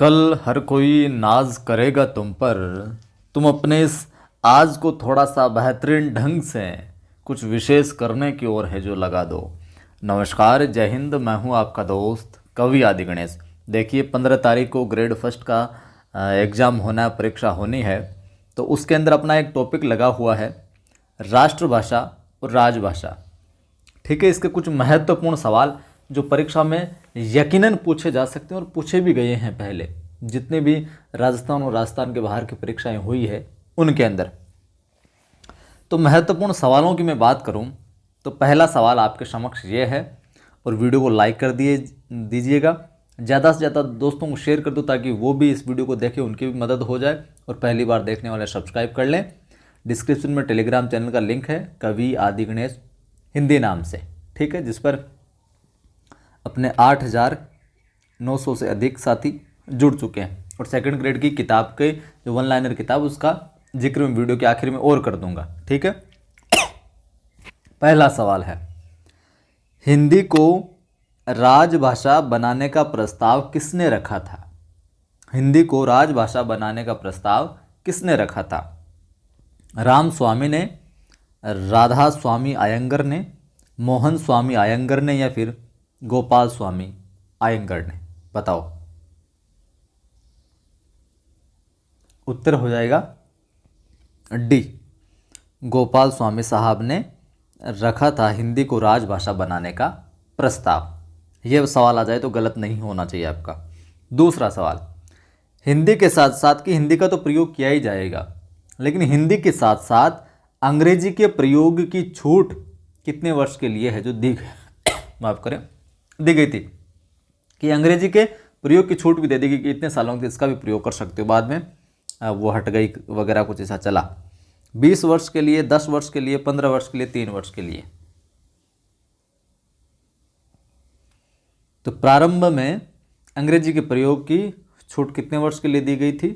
कल हर कोई नाज करेगा तुम पर। तुम अपने इस आज को थोड़ा सा बेहतरीन ढंग से कुछ विशेष करने की ओर है जो लगा दो। नमस्कार, जय हिंद। मैं हूं आपका दोस्त कवि आदि गणेश। देखिए, 15 तारीख को ग्रेड फर्स्ट का एग्ज़ाम होना है, परीक्षा होनी है। तो उसके अंदर अपना एक टॉपिक लगा हुआ है, राष्ट्रभाषा और राजभाषा। ठीक है, इसके कुछ महत्वपूर्ण सवाल जो परीक्षा में यकीनन पूछे जा सकते हैं और पूछे भी गए हैं पहले, जितने भी राजस्थान और राजस्थान के बाहर की परीक्षाएं हुई है उनके अंदर। तो महत्वपूर्ण सवालों की मैं बात करूं तो पहला सवाल आपके समक्ष ये है, और वीडियो को लाइक कर दीजिएगा, ज़्यादा से ज़्यादा दोस्तों को शेयर कर दो ताकि वो भी इस वीडियो को देखें, उनकी भी मदद हो जाए। और पहली बार देखने वाले सब्सक्राइब कर लें। डिस्क्रिप्शन में टेलीग्राम चैनल का लिंक है, कवि आदि गणेश हिंदी नाम से, ठीक है, जिस पर अपने 8,900 से अधिक साथी जुड़ चुके हैं। और सेकंड ग्रेड की किताब के जो वन लाइनर किताब, उसका जिक्र मैं वीडियो के आखिर में और कर दूंगा, ठीक है। पहला सवाल है, हिंदी को राजभाषा बनाने का प्रस्ताव किसने रखा था? हिंदी को राजभाषा बनाने का प्रस्ताव किसने रखा था? राम स्वामी ने, राधा स्वामी अयंगर ने, मोहन स्वामी अयंगर ने, या फिर गोपाल स्वामी अयंगर ने? बताओ। उत्तर हो जाएगा डी, गोपाल स्वामी साहब ने रखा था हिंदी को राजभाषा बनाने का प्रस्ताव। यह सवाल आ जाए तो गलत नहीं होना चाहिए आपका। दूसरा सवाल, हिंदी के साथ साथ, कि हिंदी का तो प्रयोग किया ही जाएगा, लेकिन हिंदी के साथ साथ अंग्रेजी के प्रयोग की छूट कितने वर्ष के लिए है जो माफ करें, दी गई थी? कि अंग्रेजी के प्रयोग की छूट भी दे दी गई कि इतने सालों तक इसका भी प्रयोग कर सकते हो। बाद में वो हट गई वगैरह, कुछ ऐसा चला। 20 वर्ष के लिए, 10 वर्ष के लिए, 15 वर्ष के लिए, 3 वर्ष के लिए? तो प्रारंभ में अंग्रेजी के प्रयोग की छूट कितने वर्ष के लिए दी गई थी?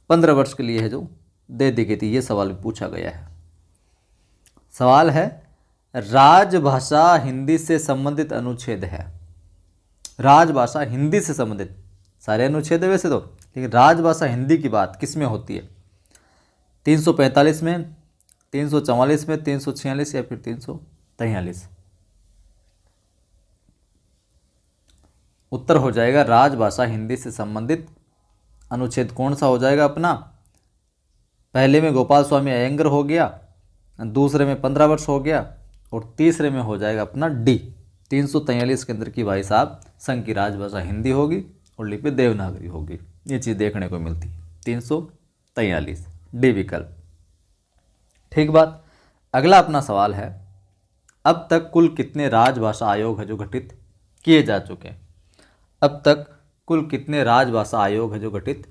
15 वर्ष के लिए है जो दे दी गई थी। ये सवाल पूछा गया है। सवाल है, राजभाषा हिंदी से संबंधित अनुच्छेद है। राजभाषा हिंदी से संबंधित सारे अनुच्छेद है वैसे तो, लेकिन राजभाषा हिंदी की बात किस में होती है? 345 में, 344 में, 346 या फिर 343? उत्तर हो जाएगा राजभाषा हिंदी से संबंधित अनुच्छेद कौन सा हो जाएगा अपना? पहले में गोपाल स्वामी अयंगर हो गया, दूसरे में 15 वर्ष हो गया, और तीसरे में हो जाएगा अपना डी, 343 के अंदर की भाई साहब संघ की राजभाषा हिंदी होगी और लिपि देवनागरी होगी। ये चीज़ देखने को मिलती है। 343 डी विकल्प, ठीक बात। अगला अपना सवाल है, अब तक कुल कितने राजभाषा आयोग है जो गठित किए जा चुके हैं? अब तक कुल कितने राजभाषा आयोग है जो गठित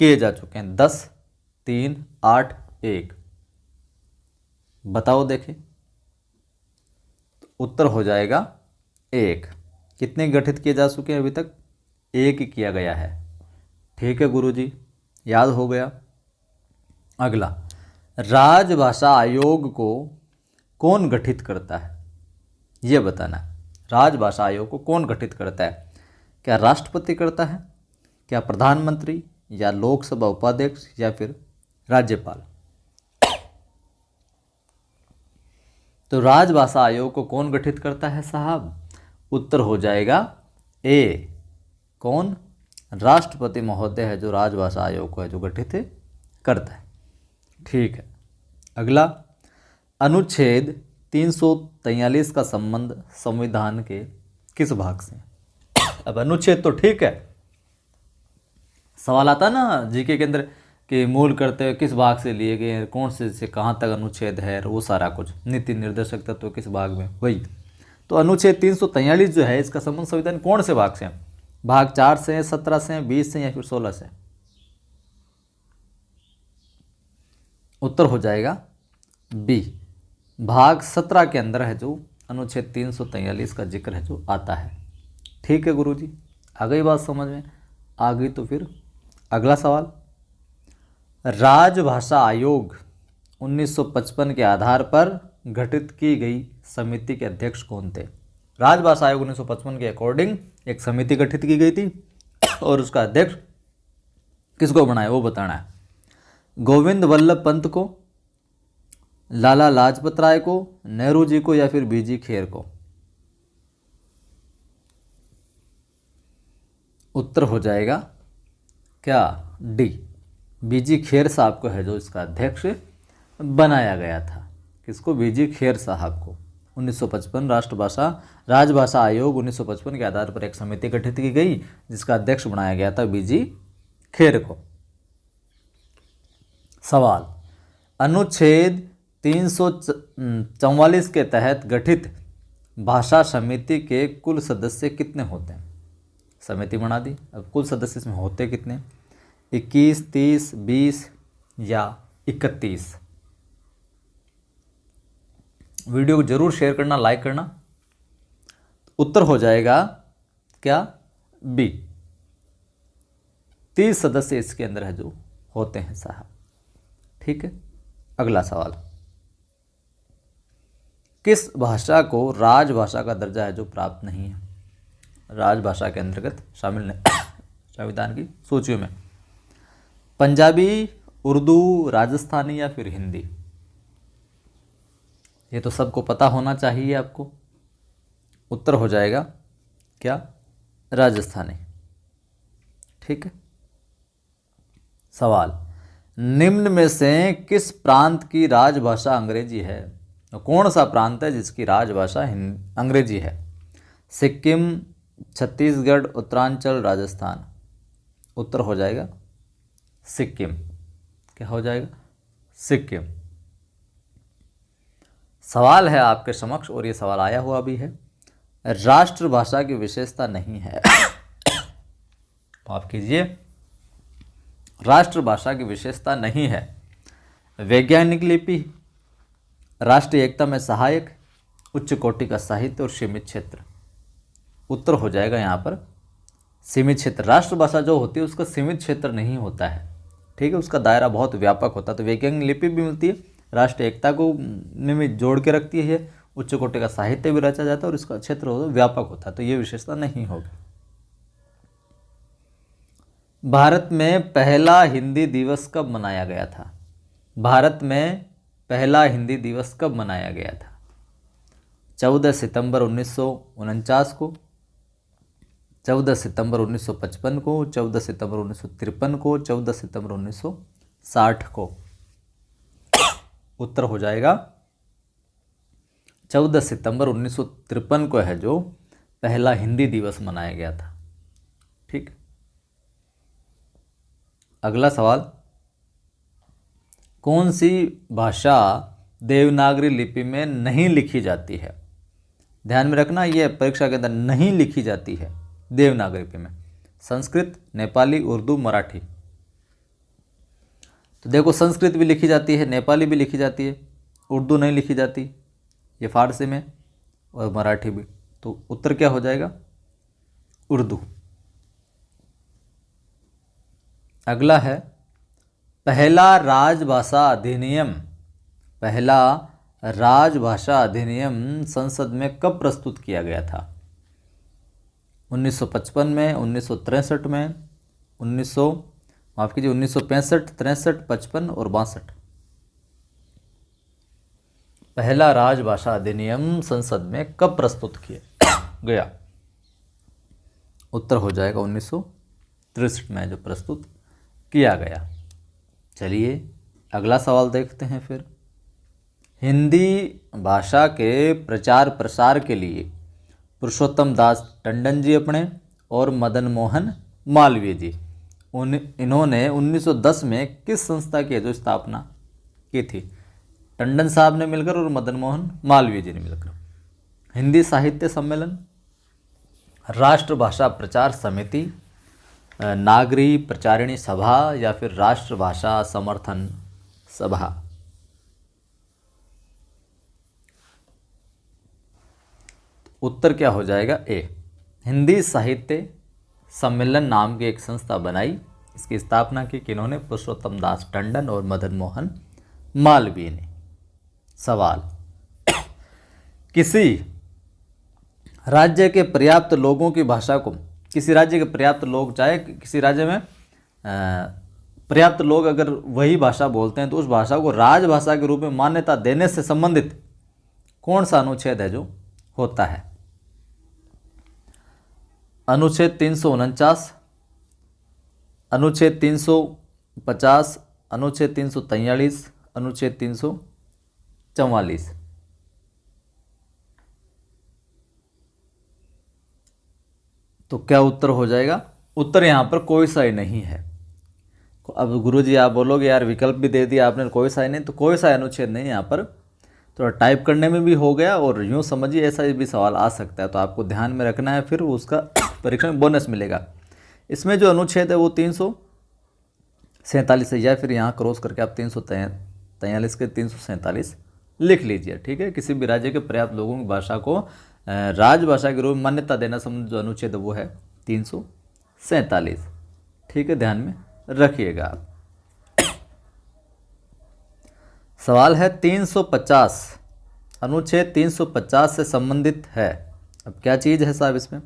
किए जा चुके हैं? 10, 3, 8, 1? बताओ देखें। उत्तर हो जाएगा 1। कितने गठित किए जा चुके हैं अभी तक? 1 ही किया गया है। ठीक है गुरुजी, याद हो गया। अगला, राजभाषा आयोग को कौन गठित करता है? यह बताना। राजभाषा आयोग को कौन गठित करता है? क्या राष्ट्रपति करता है, क्या प्रधानमंत्री, या लोकसभा उपाध्यक्ष, या फिर राज्यपाल? तो राजभाषा आयोग को कौन गठित करता है साहब? उत्तर हो जाएगा ए, कौन? राष्ट्रपति महोदय है जो राजभाषा आयोग को है जो गठित करता है। ठीक है। अगला, अनुच्छेद 343 का संबंध संविधान के किस भाग से? अब अनुच्छेद तो ठीक है, सवाल आता ना जीके के अंदर कि मूल करते हुए किस भाग से लिए गए हैं, कौन से कहाँ तक अनुच्छेद है, वो सारा कुछ, नीति निर्देशक तत्व किस भाग में, वही। तो अनुच्छेद 343 जो है, इसका संबंध संविधान कौन से भाग से है? भाग 4 से, 17 से, 20 से, या फिर 16 से? उत्तर हो जाएगा बी, भाग 17 के अंदर है जो अनुच्छेद 343 का जिक्र है जो आता है। ठीक है गुरुजी, आ गई बात समझ में? आ गई तो फिर अगला सवाल, राजभाषा आयोग 1955 के आधार पर गठित की गई समिति के अध्यक्ष कौन थे? राजभाषा आयोग 1955 के अकॉर्डिंग एक समिति गठित की गई थी और उसका अध्यक्ष किसको बनाया वो बताना है। गोविंद वल्लभ पंत को, लाला लाजपत राय को, नेहरू जी को, या फिर बीजी खेर को। उत्तर हो जाएगा क्या, डी, बीजी खेर साहब को है जो इसका अध्यक्ष बनाया गया था। किसको, बीजी खेर साहब को। 1955 राजभाषा आयोग 1955 के आधार पर एक समिति गठित की गई जिसका अध्यक्ष बनाया गया था बीजी खेर को। सवाल, अनुच्छेद 344 के तहत गठित भाषा समिति के कुल सदस्य कितने होते हैं। समिति बना दी, अब कुल सदस्य इसमें होते कितने, 21, 30, 20 या 31। वीडियो को जरूर शेयर करना, लाइक करना। उत्तर हो जाएगा क्या, बी, 30 सदस्य इसके अंदर है जो होते हैं साहब। ठीक है, अगला सवाल, किस भाषा को राजभाषा का दर्जा है जो प्राप्त नहीं है। राजभाषा के अंतर्गत शामिल नहीं संविधान की सूचियों में। पंजाबी, उर्दू, राजस्थानी या फिर हिंदी। ये तो सबको पता होना चाहिए आपको। उत्तर हो जाएगा क्या, राजस्थानी। ठीक है। सवाल, निम्न में से किस प्रांत की राजभाषा अंग्रेजी है। तो कौन सा प्रांत है जिसकी राजभाषा अंग्रेजी है। सिक्किम, छत्तीसगढ़, उत्तरांचल, राजस्थान। उत्तर हो जाएगा सिक्किम। क्या हो जाएगा, सिक्किम। सवाल है आपके समक्ष और ये सवाल आया हुआ भी है। राष्ट्रभाषा की विशेषता नहीं है माफ कीजिए, राष्ट्रभाषा की विशेषता नहीं है। वैज्ञानिक लिपि, राष्ट्रीय एकता में सहायक, उच्च कोटि का साहित्य और सीमित क्षेत्र। उत्तर हो जाएगा यहाँ पर सीमित क्षेत्र। राष्ट्रभाषा जो होती है उसका सीमित क्षेत्र नहीं होता है। ठीक है, उसका दायरा बहुत व्यापक होता है। तो वैज्ञानिक लिपि भी मिलती है, राष्ट्रीय एकता को में जोड़ के रखती है, उच्च कोटि का साहित्य भी रचा जाता है और इसका क्षेत्र व्यापक होता है। तो ये विशेषता नहीं होगी। भारत में पहला हिंदी दिवस कब मनाया गया था। भारत में पहला हिंदी दिवस कब मनाया गया था। 14 सितंबर 1949 को, 14 सितंबर 1955 को, 14 सितंबर 1953 को, 14 सितंबर 1960 को। उत्तर हो जाएगा 14 सितंबर 1953 को है जो पहला हिंदी दिवस मनाया गया था। ठीक। अगला सवाल, कौन सी भाषा देवनागरी लिपि में नहीं लिखी जाती है। ध्यान में रखना, यह परीक्षा के अंदर नहीं लिखी जाती है देवनागरी लिपि में। संस्कृत, नेपाली, उर्दू, मराठी। तो देखो, संस्कृत भी लिखी जाती है, नेपाली भी लिखी जाती है, उर्दू नहीं लिखी जाती, ये फारसी में, और मराठी भी। तो उत्तर क्या हो जाएगा, उर्दू। अगला है, पहला राजभाषा अधिनियम, पहला राजभाषा अधिनियम संसद में कब प्रस्तुत किया गया था। 1955 में, 1963 में, 1965, 63, 55 और 62। पहला राजभाषा अधिनियम संसद में कब प्रस्तुत किया गया। उत्तर हो जाएगा 1963 में जो प्रस्तुत किया गया। चलिए अगला सवाल देखते हैं फिर। हिंदी भाषा के प्रचार प्रसार के लिए पुरुषोत्तम दास टंडन जी अपने और मदन मोहन मालवीय जी, इन्होंने 1910 में किस संस्था की जो स्थापना की थी। टंडन साहब ने मिलकर और मदन मोहन मालवीय जी ने मिलकर। हिंदी साहित्य सम्मेलन, राष्ट्रभाषा प्रचार समिति, नागरी प्रचारिणी सभा या फिर राष्ट्रभाषा समर्थन सभा। उत्तर क्या हो जाएगा, ए। हिंदी साहित्य सम्मेलन नाम की एक संस्था बनाई, इसकी स्थापना की किन्होंने, पुरुषोत्तम दास टंडन और मदन मोहन मालवीय ने। सवाल, किसी राज्य के पर्याप्त लोगों की भाषा को, किसी राज्य के पर्याप्त लोग, चाहे किसी राज्य में पर्याप्त लोग अगर वही भाषा बोलते हैं तो उस भाषा को राजभाषा के रूप में मान्यता देने से संबंधित कौन सा अनुच्छेद है जो होता है? अनुच्छेद 349, अनुच्छेद 350, अनुच्छेद 343, अनुच्छेद 344। तो क्या उत्तर हो जाएगा? उत्तर यहाँ पर कोई सा ही नहीं है। अब गुरुजी आप बोलोगे यार विकल्प भी दे दिया आपने, कोई सा ही नहीं, तो कोई सा अनुच्छेद नहीं यहाँ पर। थोड़ा टाइप करने में भी हो गया और यूँ समझिए ऐसा भी सवाल आ सकता है, तो आपको ध्यान में रखना है, फिर उसका परीक्षा में बोनस मिलेगा। इसमें जो अनुच्छेद है वो 347 है, या फिर यहाँ क्रॉस करके आप 343 के 347 लिख लीजिए। ठीक है, किसी भी राज्य के पर्याप्त लोगों की भाषा को राजभाषा के रूप में मान्यता देना संबंधित जो अनुच्छेद है वो है 347। ठीक है, ध्यान में रखिएगा आप। सवाल है 350, अनुच्छेद 350 से संबंधित है। अब क्या चीज़ है साहब इसमें?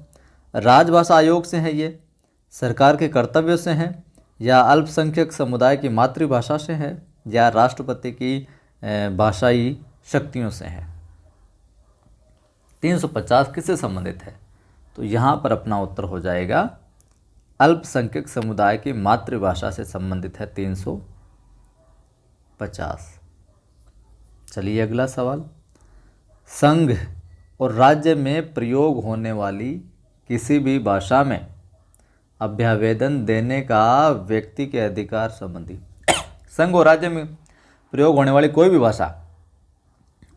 राजभाषा आयोग से है ये, सरकार के कर्तव्यों से है, या अल्पसंख्यक समुदाय की मातृभाषा से है, या राष्ट्रपति की भाषाई शक्तियों से है? 350 किससे संबंधित है? तो यहाँ पर अपना उत्तर हो जाएगा अल्पसंख्यक समुदाय की मातृभाषा से संबंधित है 350। चलिए अगला सवाल। संघ और राज्य में प्रयोग होने वाली किसी भी भाषा में अभ्यावेदन देने का व्यक्ति के अधिकार संबंधी। संघ और राज्य में प्रयोग होने वाली कोई भी भाषा,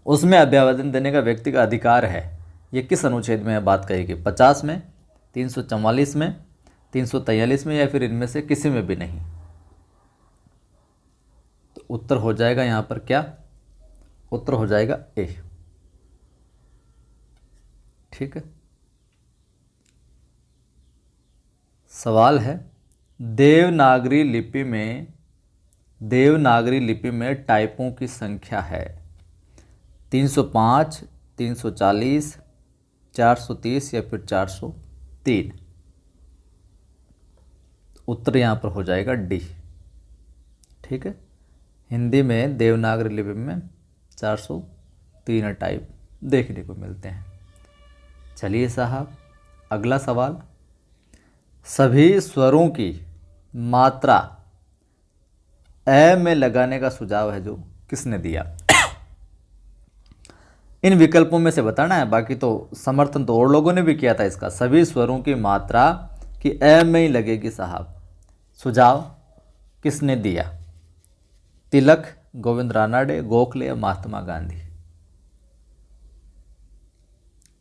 उसमें अभ्यावेदन देने का व्यक्ति का अधिकार है, ये किस अनुच्छेद में बात कहेगी? 50 में, 344 में, 343 में, या फिर इनमें से किसी में भी नहीं? तो उत्तर हो जाएगा यहाँ पर क्या? उत्तर हो जाएगा ए। ठीक है, सवाल है देवनागरी लिपि में टाइपों की संख्या है 305, 340, 430 या फिर 403? उत्तर यहाँ पर हो जाएगा डी। ठीक है, हिंदी में देवनागरी लिपि में 403 टाइप देखने को मिलते हैं। चलिए साहब अगला सवाल। सभी स्वरों की मात्रा ए में लगाने का सुझाव है जो किसने दिया? इन विकल्पों में से बताना है, बाकी तो समर्थन तो और लोगों ने भी किया था इसका। सभी स्वरों की मात्रा कि ए में ही लगेगी साहब, सुझाव किसने दिया? तिलक, गोविंद रानाडे, गोखले या महात्मा गांधी?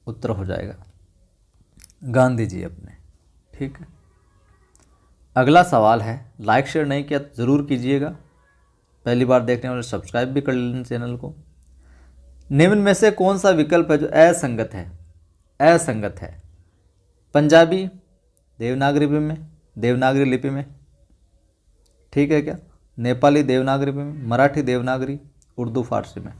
उत्तर हो जाएगा गांधी जी अपने। ठीक है, अगला सवाल है, लाइक शेयर नहीं किया तो ज़रूर कीजिएगा, पहली बार देखने वाले सब्सक्राइब भी कर लेना चैनल को। निम्न में से कौन सा विकल्प है जो असंगत है? असंगत है। पंजाबी देवनागरी लिपि में, ठीक है क्या? नेपाली देवनागरी में, मराठी देवनागरी, उर्दू फारसी में?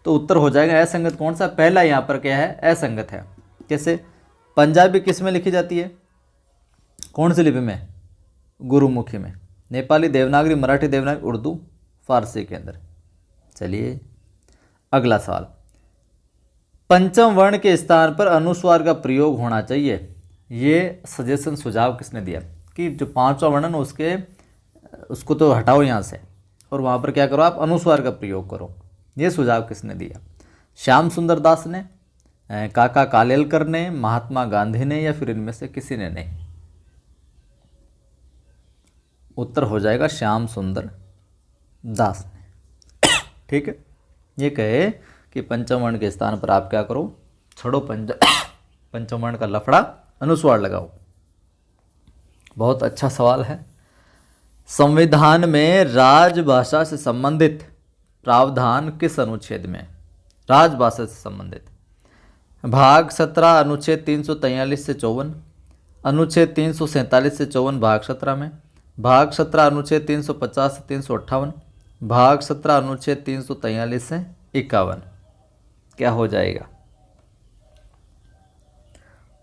तो उत्तर हो जाएगा असंगत। कौन सा? पहला यहाँ पर क्या है? असंगत है। कैसे? पंजाबी किस में लिखी जाती है? कौन सी लिपि में? गुरुमुखी में। नेपाली देवनागरी, मराठी देवनागरी, उर्दू फारसी के अंदर। चलिए अगला सवाल। पंचम वर्ण के स्थान पर अनुस्वार का प्रयोग होना चाहिए, ये सजेशन सुझाव किसने दिया? कि जो पांचवा वर्ण है उसको तो हटाओ यहाँ से और वहाँ पर क्या करो आप? अनुस्वार का प्रयोग करो। ये सुझाव किसने दिया? श्याम सुंदर दास ने, काका कालेलकर ने, महात्मा गांधी ने, या फिर इनमें से किसी ने नहीं? उत्तर हो जाएगा श्याम सुंदर दास ने। ठीक है, ये कहे कि पंचम वर्ण के स्थान पर आप क्या करो? छोड़ो पंचम वर्ण का लफड़ा, अनुस्वार लगाओ। बहुत अच्छा सवाल है। संविधान में राजभाषा से संबंधित प्रावधान किस अनुच्छेद में? राजभाषा से संबंधित भाग 17 अनुच्छेद 343 से 54, अनुच्छेद 347 से 54 भाग 17 में, भाग 17 अनुच्छेद 350 से 358, भाग 17 अनुच्छेद 343 से 51? क्या हो जाएगा?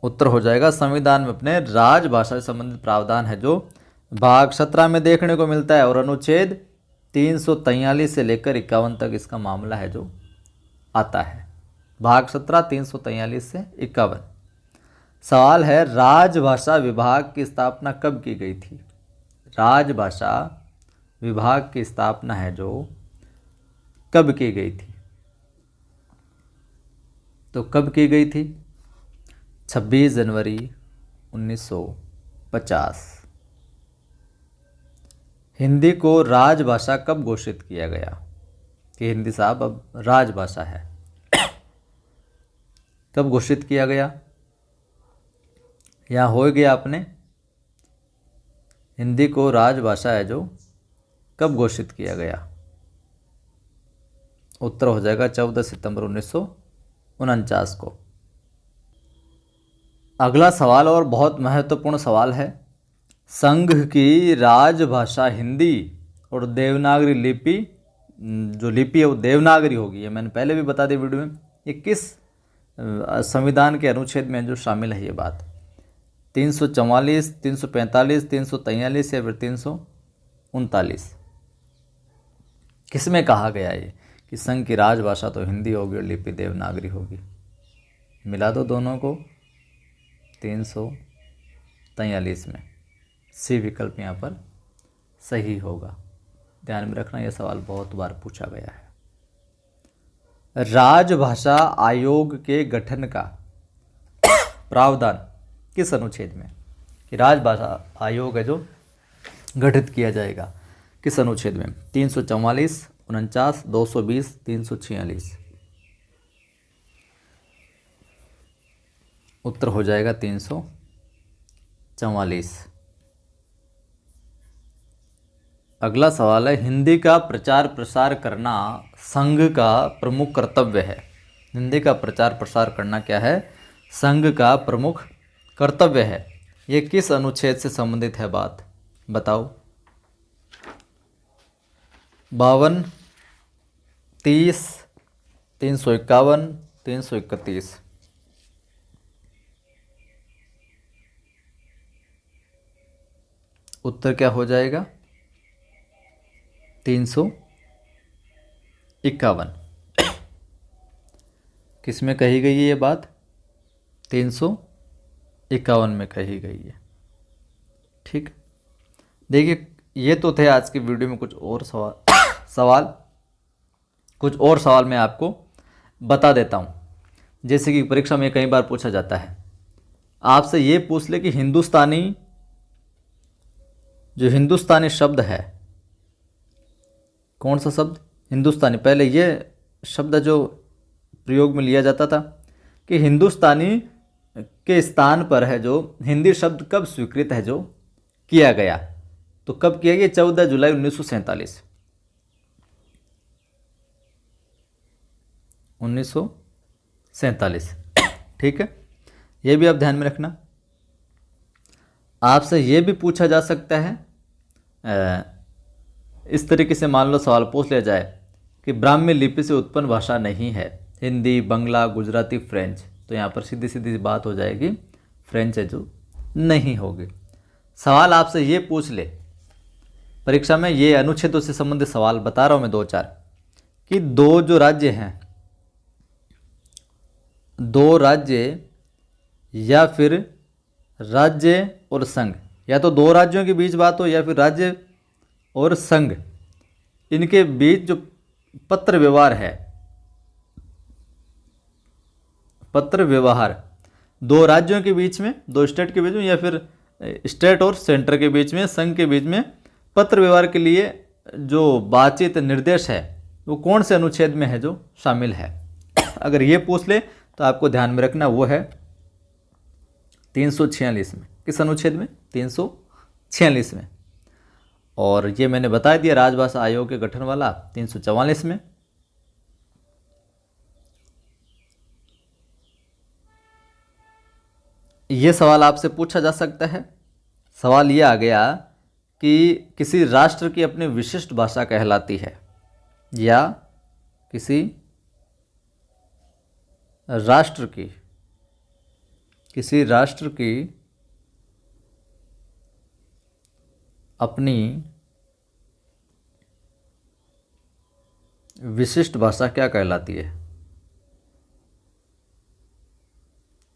उत्तर हो जाएगा संविधान में अपने राजभाषा से संबंधित प्रावधान है जो भाग 17 में देखने को मिलता है और अनुच्छेद 343 से लेकर 51 तक इसका मामला है जो आता है। भाग 17 343 से 51। सवाल है, राजभाषा विभाग की स्थापना कब की गई थी? राजभाषा विभाग की स्थापना है जो कब की गई थी? तो कब की गई थी? 26 जनवरी 1950। हिंदी को राजभाषा कब घोषित किया गया कि हिंदी साहब अब राजभाषा है? कब घोषित किया गया? यहाँ हो गया आपने, हिंदी को राजभाषा है जो कब घोषित किया गया? उत्तर हो जाएगा 14 सितंबर 1949 को। अगला सवाल और बहुत महत्वपूर्ण सवाल है। संघ की राजभाषा हिंदी और देवनागरी लिपि, जो लिपि है वो देवनागरी होगी, ये मैंने पहले भी बता दी वीडियो में। ये किस संविधान के अनुच्छेद में जो शामिल है ये बात? 344, 345, 343 या फिर 339? किसमें कहा गया ये कि संघ की राजभाषा तो हिंदी होगी और लिपि देवनागरी होगी? मिला दो दोनों को। 343 में सी विकल्प यहाँ पर सही होगा। ध्यान में रखना, यह सवाल बहुत बार पूछा गया है। राजभाषा आयोग के गठन का प्रावधान किस अनुच्छेद में? कि राजभाषा आयोग है जो गठित किया जाएगा, किस अनुच्छेद में? 344, 49, 220, 346? उत्तर हो जाएगा 344। अगला सवाल है, हिंदी का प्रचार प्रसार करना संघ का प्रमुख कर्तव्य है। हिंदी का प्रचार प्रसार करना क्या है? संघ का प्रमुख कर्तव्य है। ये किस अनुच्छेद से संबंधित है बात? बताओ। 52, 30, 351, 331? उत्तर क्या हो जाएगा? 351। किस में कही गई है ये बात? 351 में कही गई है। ठीक, देखिए ये तो थे आज की वीडियो में कुछ और कुछ और सवाल मैं आपको बता देता हूँ। जैसे कि परीक्षा में कई बार पूछा जाता है, आपसे ये पूछ ले कि हिंदुस्तानी, जो हिंदुस्तानी शब्द है, कौन सा शब्द? हिंदुस्तानी। पहले ये शब्द जो प्रयोग में लिया जाता था कि हिंदुस्तानी के स्थान पर है जो हिंदी शब्द कब स्वीकृत है जो किया गया? तो कब किया गया? 14 जुलाई 1947। 1947। ठीक है, ये भी आप ध्यान में रखना। आपसे ये भी पूछा जा सकता है, इस तरीके से मान लो सवाल पूछ लिया जाए कि ब्राह्मी लिपि से उत्पन्न भाषा नहीं है, हिंदी, बंगला, गुजराती, फ्रेंच, तो यहाँ पर सीधी सीधी बात हो जाएगी फ्रेंच है जो नहीं होगी। सवाल आपसे ये पूछ ले परीक्षा में, ये अनुच्छेदों से संबंधित सवाल बता रहा हूँ मैं 2-4, कि दो जो राज्य हैं, दो राज्य या फिर राज्य और संघ, या तो दो राज्यों के बीच बात हो या फिर राज्य और संघ, इनके बीच जो पत्र व्यवहार है, पत्र व्यवहार दो राज्यों के बीच में, दो स्टेट के बीच में, या फिर स्टेट और सेंटर के बीच में, संघ के बीच में पत्र व्यवहार के लिए जो बातचीत निर्देश है वो कौन से अनुच्छेद में है जो शामिल है? अगर ये पूछ ले तो आपको ध्यान में रखना वो है 346 में। किस अनुच्छेद में? 346 में। और ये मैंने बता दिया राजभाषा आयोग के गठन वाला 344 में। ये सवाल आपसे पूछा जा सकता है। सवाल ये आ गया कि किसी राष्ट्र की अपनी विशिष्ट भाषा कहलाती है, या किसी राष्ट्र की अपनी विशिष्ट भाषा क्या कहलाती है?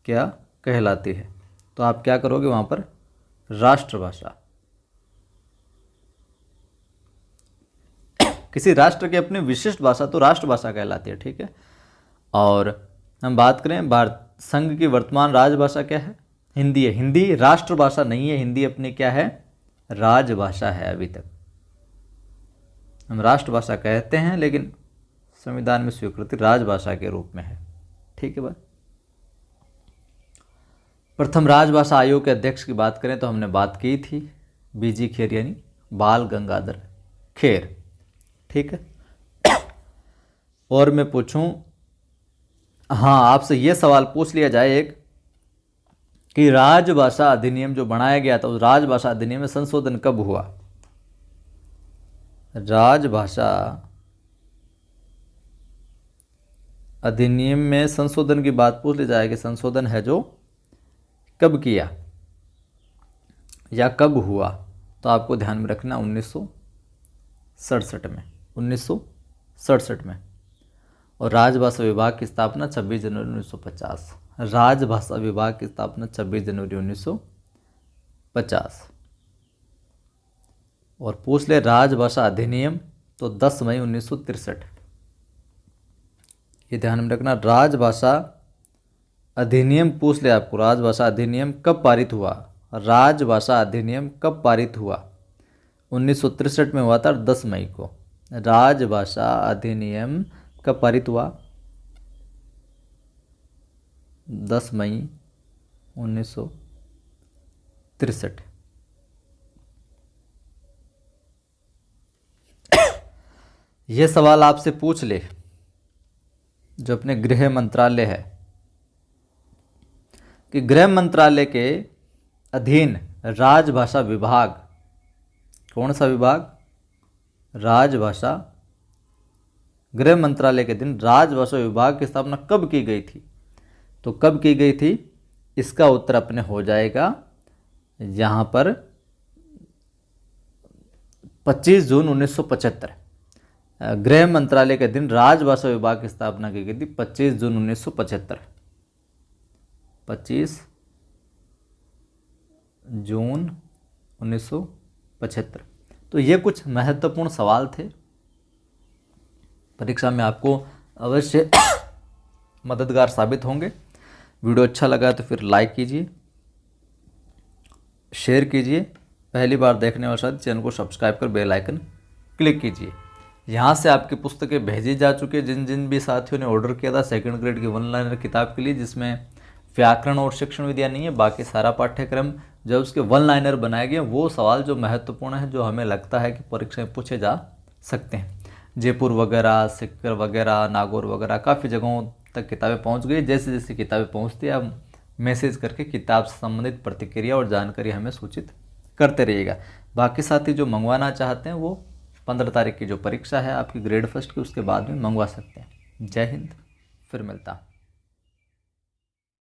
क्या कहलाती है? तो आप क्या करोगे वहाँ पर? राष्ट्रभाषा। किसी राष्ट्र की अपनी विशिष्ट भाषा तो राष्ट्रभाषा कहलाती है, ठीक है। और हम बात करें भारत संघ की वर्तमान राजभाषा क्या है? हिंदी है। हिंदी राष्ट्रभाषा नहीं है, हिंदी अपनी क्या है? राजभाषा है। अभी तक हम राष्ट्रभाषा कहते हैं लेकिन संविधान में स्वीकृति राजभाषा के रूप में है, ठीक है। बात प्रथम राजभाषा आयोग के अध्यक्ष की बात करें तो हमने बात की थी बीजी खेर यानी बाल गंगाधर खेर, ठीक है। और मैं पूछूं, हाँ आपसे ये सवाल पूछ लिया जाए एक कि राजभाषा अधिनियम जो बनाया गया था उस राजभाषा अधिनियम में संशोधन कब हुआ? राजभाषा अधिनियम में संशोधन की बात पूछ ली जाए कि संशोधन है जो कब किया या कब हुआ, तो आपको ध्यान में रखना 1967 में, 1967 में। और राजभाषा विभाग की स्थापना 26 जनवरी 1950। राजभाषा विभाग की स्थापना 26 जनवरी 1950। और पूछ ले राजभाषा अधिनियम तो 10 मई 1963। ये ध्यान में रखना। राजभाषा अधिनियम पूछ ले आपको, राजभाषा अधिनियम कब पारित हुआ? राजभाषा अधिनियम कब पारित हुआ? 1963 में हुआ था 10 मई को। राजभाषा अधिनियम कब पारित हुआ? 10 मई 1963। यह सवाल आपसे पूछ ले जो अपने गृह मंत्रालय है कि गृह मंत्रालय के अधीन राजभाषा विभाग, कौन सा विभाग? राजभाषा। गृह मंत्रालय के अधीन राजभाषा विभाग की स्थापना कब की गई थी? तो कब की गई थी इसका उत्तर अपने हो जाएगा यहाँ पर 25 जून 1975। गृह मंत्रालय के अधीन राजभाषा विभाग की स्थापना की गई थी 25 जून 1975। 25 जून 1975। तो ये कुछ महत्वपूर्ण सवाल थे, परीक्षा में आपको अवश्य मददगार साबित होंगे। वीडियो अच्छा लगा तो फिर लाइक कीजिए, शेयर कीजिए। पहली बार देखने वाले साथ चैनल को सब्सक्राइब कर बेल आइकन क्लिक कीजिए। यहाँ से आपकी पुस्तकें भेजी जा चुकी है जिन जिन भी साथियों ने ऑर्डर किया था सेकंड ग्रेड की वन लाइनर किताब के लिए, जिसमें व्याकरण और शिक्षण विद्या नहीं है, बाकी सारा पाठ्यक्रम जब उसके वन लाइनर बनाए गए वो सवाल जो महत्वपूर्ण है, जो हमें लगता है कि परीक्षा में पूछे जा सकते हैं। जयपुर वगैरह, सिक्कर वगैरह, नागौर वगैरह काफ़ी जगहों तक किताबें पहुंच गई। जैसे जैसे किताबें पहुंचती है आप मैसेज करके किताब से संबंधित प्रतिक्रिया और जानकारी हमें सूचित करते रहिएगा। बाकी साथी जो मंगवाना चाहते हैं वो 15 तारीख की जो परीक्षा है आपकी ग्रेड फर्स्ट की उसके बाद में मंगवा सकते हैं। जय हिंद, फिर मिलता।